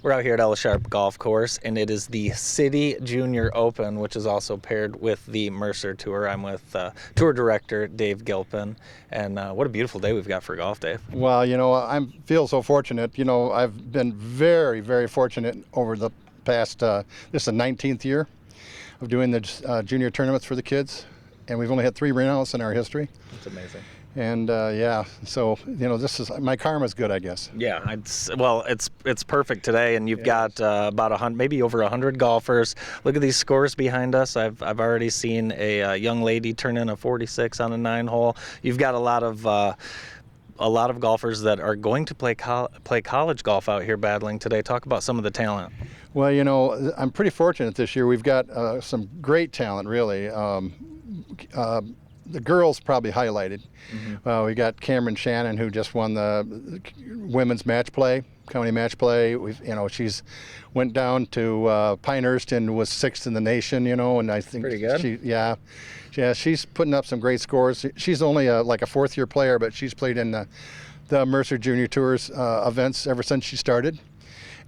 We're out here at Ella Sharp Golf Course, and it is the City Junior Open, which is also paired with the Mercer Tour. I'm with Tour Director Dave Gilpin, and what a beautiful day we've got for golf, Dave. Well, I feel so fortunate. I've been very, very fortunate over the past, this is the 19th year of doing the junior tournaments for the kids, and we've only had 3 renounts in our history. That's amazing. And so this is my karma's good, I guess. Yeah, it's perfect today, and you've got about 100, maybe over 100 golfers. Look at these scores behind us. I've already seen a young lady turn in a 46 on a 9-hole. You've got a lot of golfers that are going to play college golf out here battling today. Talk about some of the talent. Well, I'm pretty fortunate this year. We've got some great talent, really. The girls probably highlighted. Mm-hmm. We got Cameron Shannon, who just won the women's match play, county match play. She's went down to Pinehurst and was 6th in the nation. And I think pretty good. She's putting up some great scores. She's only like a 4th-year player, but she's played in the Mercer Junior Tours events ever since she started.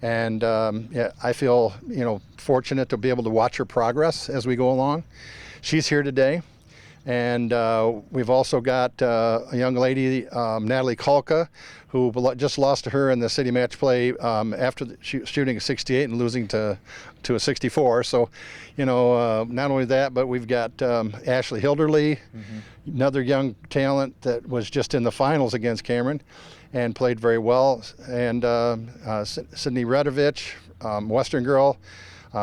And I feel fortunate to be able to watch her progress as we go along. She's here today. And we've also got a young lady, Natalie Kalka, who just lost to her in the city match play after shooting a 68 and losing to a 64. So, not only that, but we've got Ashley Hilderly, another young talent that was just in the finals against Cameron and played very well. And Sydney Redovich, Western girl.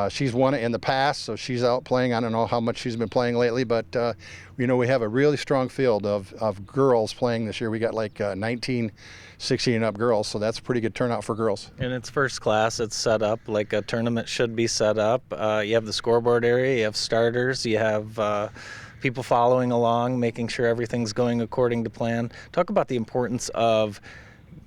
She's won it in the past, so she's out playing. I don't know how much she's been playing lately, but we have a really strong field of girls playing this year. We got like 19, 16 and up girls, so that's a pretty good turnout for girls. And it's first class. It's set up like a tournament should be set up. You have the scoreboard area, you have starters, you have people following along, making sure everything's going according to plan. Talk about the importance of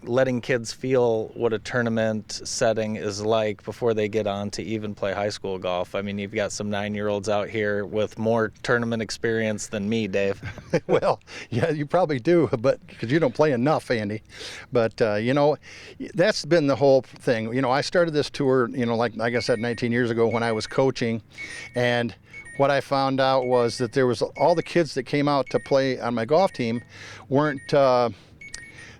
letting kids feel what a tournament setting is like before they get on to even play high school golf. I mean, you've got some 9-year-olds out here with more tournament experience than me, Dave. Well, yeah, you probably do, but because you don't play enough, Andy. But, that's been the whole thing. I started this tour, like I said, 19 years ago when I was coaching, and what I found out was that there was all the kids that came out to play on my golf team weren't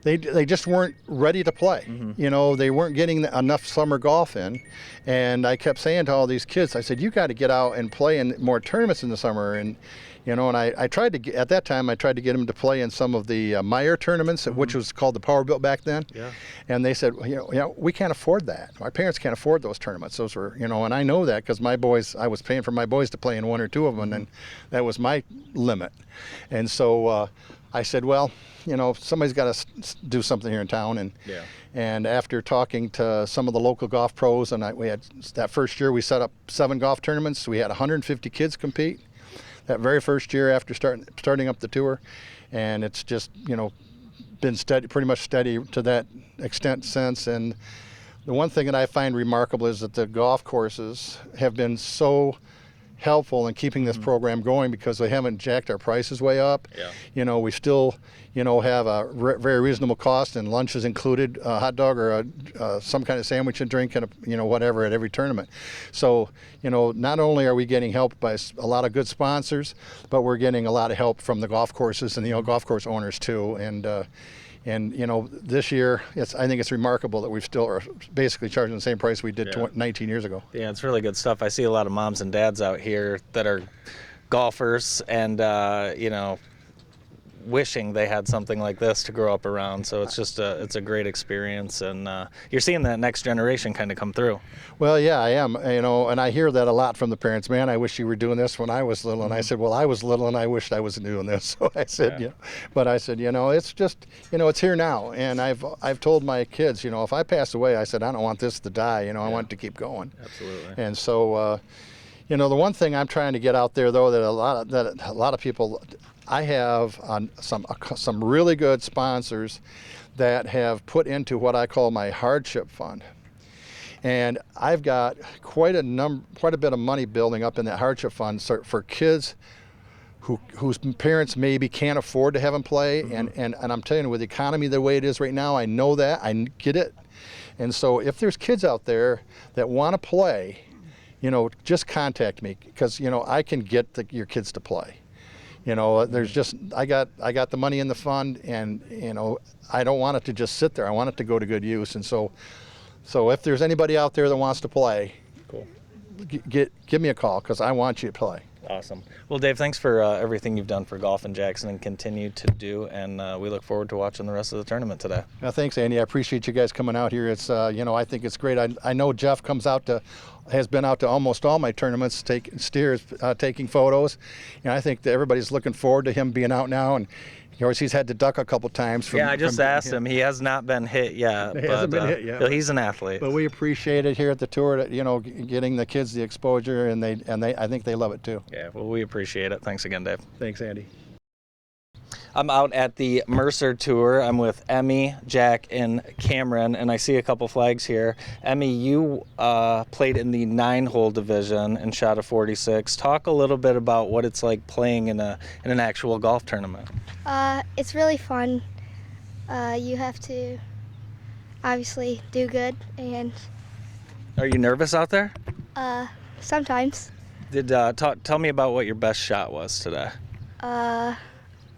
They just weren't ready to play. Mm-hmm. They weren't getting enough summer golf in. And I kept saying to all these kids, I said, you got to get out and play in more tournaments in the summer. And, I tried to, at that time, I tried to get them to play in some of the Meyer tournaments, mm-hmm. which was called the Power Built back then. Yeah. And they said, we can't afford that. Our parents can't afford those tournaments. Those were, and I know that because I was paying for my boys to play in 1 or 2 of them, and that was my limit. And so I said, well, somebody's got to do something here in town. And after talking to some of the local golf pros, and we had that first year we set up 7 golf tournaments. We had 150 kids compete that very first year after starting up the tour, and it's just been steady, pretty much steady to that extent since. And the one thing that I find remarkable is that the golf courses have been so helpful in keeping this program going because they haven't jacked our prices way up. Yeah. We still, have a very reasonable cost, and lunch is included, a hot dog or some kind of sandwich and drink and whatever at every tournament. So, not only are we getting help by a lot of good sponsors, but we're getting a lot of help from the golf courses and the golf course owners too. And this year, I think it's remarkable that we still are basically charging the same price we did 19 years ago. Yeah, it's really good stuff. I see a lot of moms and dads out here that are golfers and, wishing they had something like this to grow up around. So it's just it's a great experience, and you're seeing that next generation kind of come through. Well, yeah, I am. And I hear that a lot from the parents. Man, I wish you were doing this when I was little. And I said, well, I was little and I wished I was doing this. So I said, but I said, it's just, it's here now. And I've told my kids, if I pass away, I said, I don't want this to die. I want it to keep going. Absolutely. And so, the one thing I'm trying to get out there, though, that a lot of people, I have some really good sponsors that have put into what I call my hardship fund. And I've got quite a bit of money building up in that hardship fund for kids whose parents maybe can't afford to have them play. Mm-hmm. And I'm telling you, with the economy the way it is right now, I know that. I get it. And so if there's kids out there that want to play, just contact me, because I can get your kids to play. There's just I got the money in the fund, and I don't want it to just sit there. I want it to go to good use. And so if there's anybody out there that wants to play, Cool. Give me a call, because I want you to play. Awesome. Well, Dave, thanks for everything you've done for golf in Jackson and continue to do, and we look forward to watching the rest of the tournament today. Thanks, Andy. I appreciate you guys coming out here. It's I think it's great. I know Jeff has been out to almost all my tournaments, taking photos. I think that everybody's looking forward to him being out now, and of course he's had to duck a couple times. I just asked him. He has not been hit yet. He hasn't been hit yet. He's an athlete. But we appreciate it here at the tour, getting the kids the exposure, and I think they love it too. Yeah, well, we appreciate it. Thanks again, Dave. Thanks, Andy. I'm out at the Mercer Tour. I'm with Emmy, Jack, and Cameron, and I see a couple flags here. Emmy, you played in the 9-hole division and shot a 46. Talk a little bit about what it's like playing in an actual golf tournament. It's really fun. You have to obviously do good, and Are you nervous out there? sometimes. Tell me about what your best shot was today.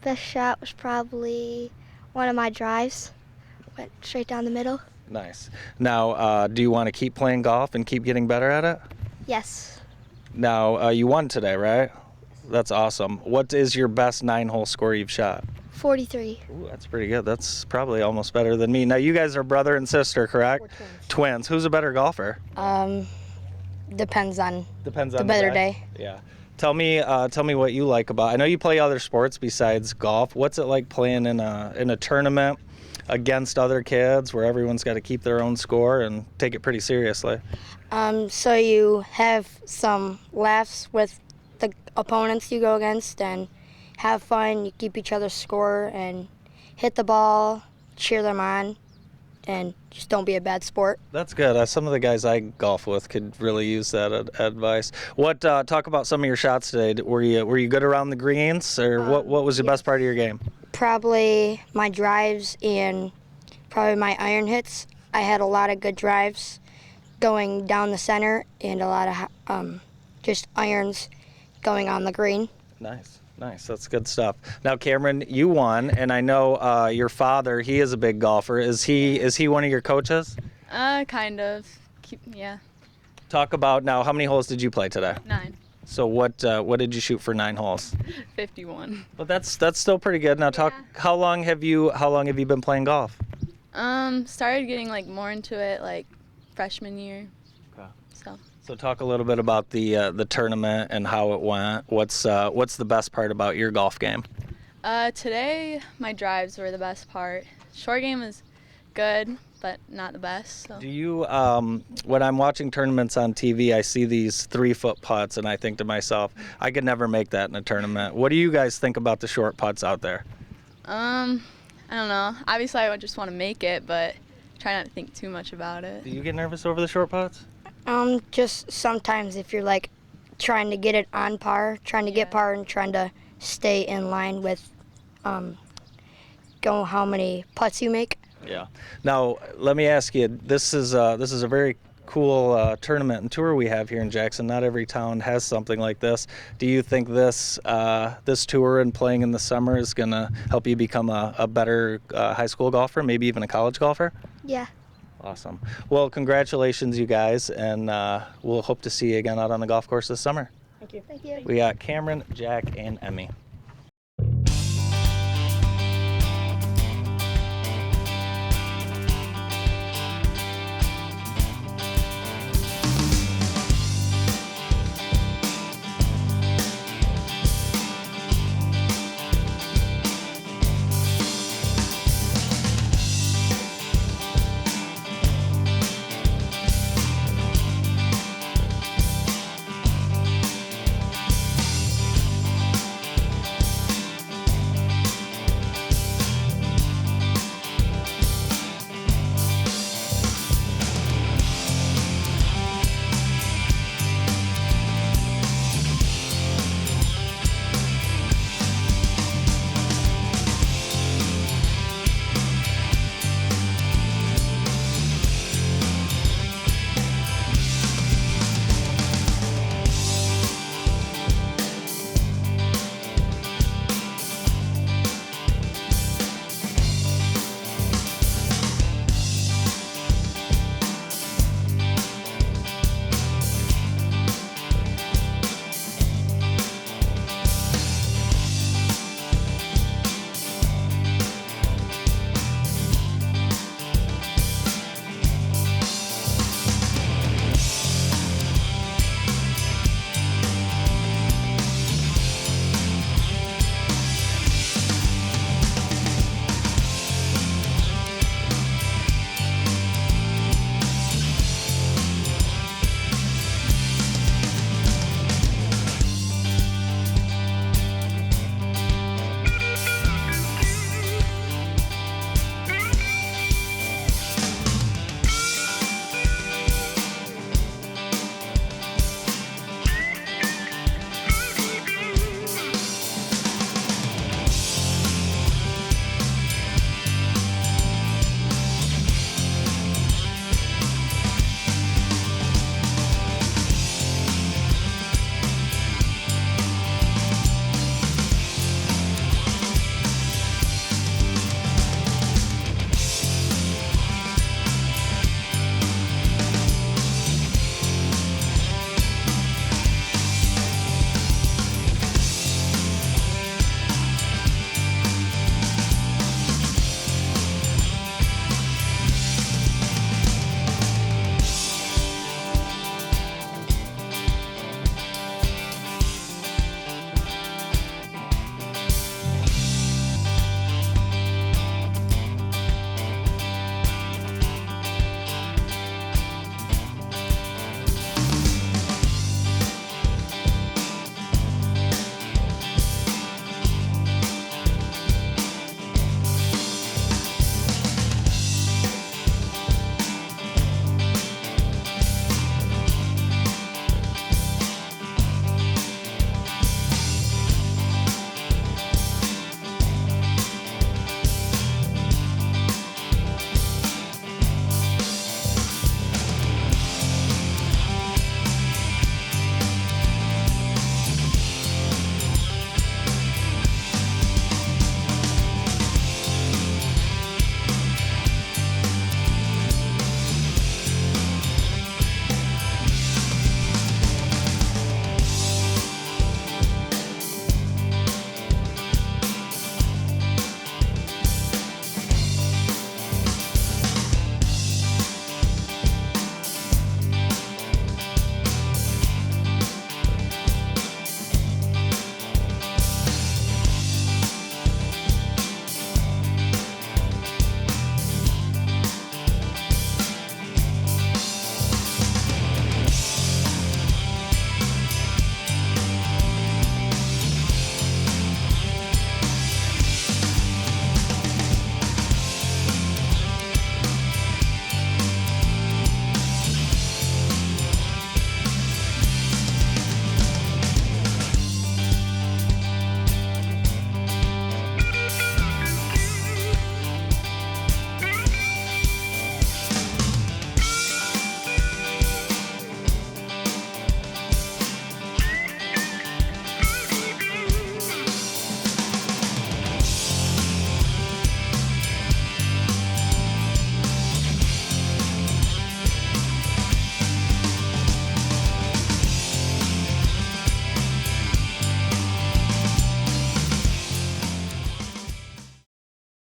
Best shot was probably one of my drives. Went straight down the middle. Nice. Now, do you want to keep playing golf and keep getting better at it? Yes. Now, you won today, right? That's awesome. What is your best 9-hole score you've shot? 43. Ooh, that's pretty good. That's probably almost better than me. Now, you guys are brother and sister, correct? We're twins. Twins. Who's a better golfer? Depends on Depends on the better day. Yeah. Tell me what you like about. I know you play other sports besides golf. What's it like playing in a tournament against other kids where everyone's got to keep their own score and take it pretty seriously? So you have some laughs with the opponents you go against and have fun. You keep each other's score and hit the ball, cheer them on, and just don't be a bad sport. That's good. Some of the guys I golf with could really use that advice. What talk about some of your shots today? Were you good around the greens, or what was the best part of your game? Probably my drives and probably my iron hits. I had a lot of good drives going down the center and a lot of just irons going on the green. Nice. That's good stuff. Now, Cameron, you won, and I know your father. He is a big golfer. Is he one of your coaches? Kind of. Yeah. Talk about now. How many holes did you play today? 9. So what did you shoot for 9 holes? 51. But that's still pretty good. Now talk. Yeah. How long have you been playing golf? Started getting more into it freshman year. Okay. So So talk a little bit about the tournament and how it went. What's the best part about your golf game? today my drives were the best part. Short game is good, but not the best. So. Do you, when I'm watching tournaments on TV, I see these 3-foot putts, and I think to myself, I could never make that in a tournament. What do you guys think about the short putts out there? I don't know. Obviously, I would just want to make it, but try not to think too much about it. Do you get nervous over the short putts? Just sometimes if you're trying to get it on par, trying to get par and trying to stay in line with go how many putts you make. Yeah. Now, let me ask you, this is a very cool tournament and tour we have here in Jackson. Not every town has something like this. Do you think this tour and playing in the summer is going to help you become a better high school golfer, maybe even a college golfer? Yeah. Awesome. Well, congratulations, you guys, and we'll hope to see you again out on the golf course this summer. Thank you. We got Cameron, Jack, and Emmy.